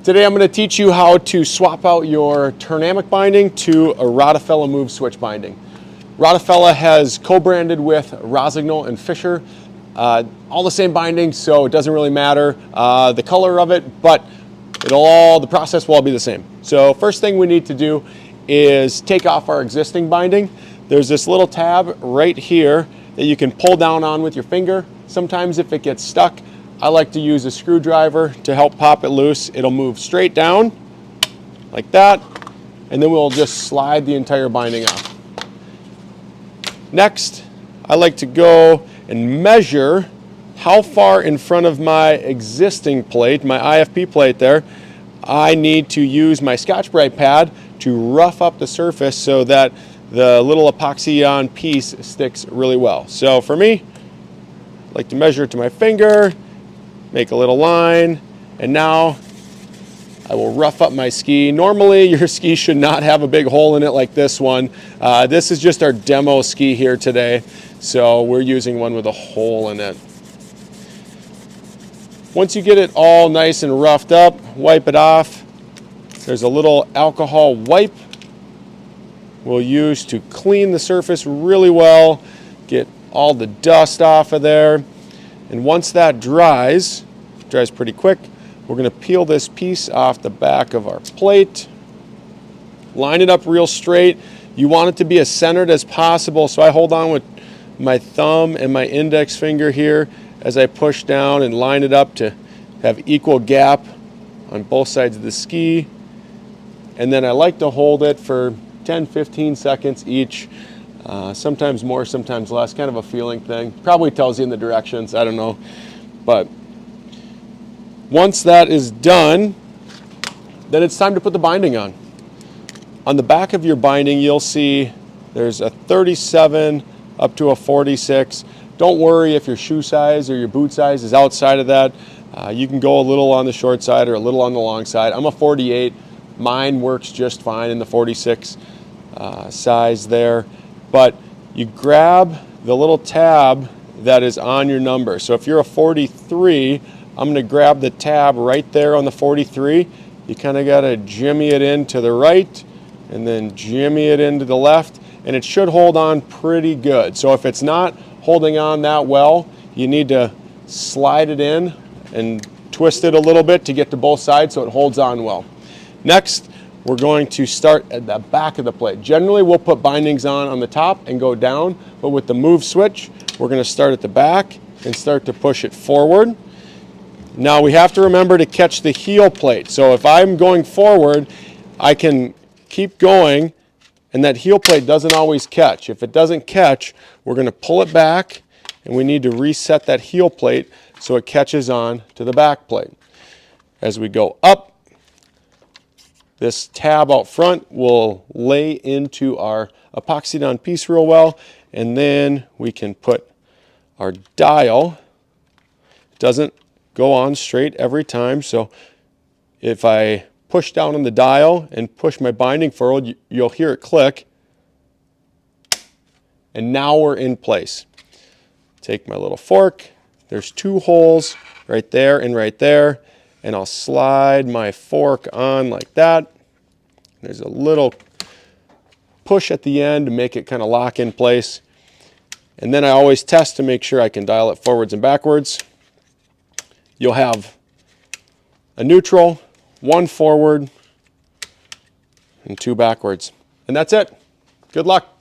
Today I'm going to teach you how to swap out your Turnamic binding to a Rottefella move switch binding. Rottefella has co-branded with Rossignol and Fisher, all the same binding, so it doesn't really matter the color of it, but the process will all be the same. So first thing we need to do is take off our existing binding. There's this little tab right here that you can pull down on with your finger. Sometimes if it gets stuck, I like to use a screwdriver to help pop it loose. It'll move straight down like that, and then we'll just slide the entire binding off. Next, I like to go and measure how far in front of my existing plate, my IFP plate there, I need to use my Scotch-Brite pad to rough up the surface so that the little epoxy on piece sticks really well. So for me, I like to measure it to my finger, make a little line, and now I will rough up my ski. Normally your ski should not have a big hole in it like this one. This is just our demo ski here today, so we're using one with a hole in it. Once you get it all nice and roughed up, wipe it off. There's a little alcohol wipe we'll use to clean the surface really well, get all the dust off of there. And once that dries pretty quick, we're going to peel this piece off the back of our plate, line it up real straight. You want it to be as centered as possible, so I hold on with my thumb and my index finger here as I push down and line it up to have equal gap on both sides of the ski. And then I like to hold it for 10-15 seconds each, sometimes more, sometimes less, kind of a feeling thing. Probably tells you in the directions, I don't know. But once that is done, then it's time to put the binding on. On the back of your binding, you'll see there's a 37 up to a 46. Don't worry if your shoe size or your boot size is outside of that. You can go a little on the short side or a little on the long side. I'm a 48. Mine works just fine in the 46 size there. But you grab the little tab that is on your number. So if you're a 43, I'm going to grab the tab right there on the 43. You kind of got to jimmy it in to the right and then jimmy it into the left, and it should hold on pretty good. So if it's not holding on that well, you need to slide it in and twist it a little bit to get to both sides so it holds on well. Next, we're going to start at the back of the plate. Generally, we'll put bindings on the top and go down, but with the move switch, we're going to start at the back and start to push it forward. Now we have to remember to catch the heel plate. So if I'm going forward, I can keep going, and that heel plate doesn't always catch. If it doesn't catch, we're going to pull it back, and we need to reset that heel plate so it catches on to the back plate. As we go up, this tab out front will lay into our epoxied on piece real well, and then we can put our dial. It doesn't go on straight every time, so if I push down on the dial and push my binding forward, you'll hear it click, and now we're in place. Take my little fork, there's two holes right there, and I'll slide my fork on like that. There's a little push at the end to make it kind of lock in place, and then I always test to make sure I can dial it forwards and backwards. You'll have a neutral, one forward, and two backwards. And that's it. Good luck.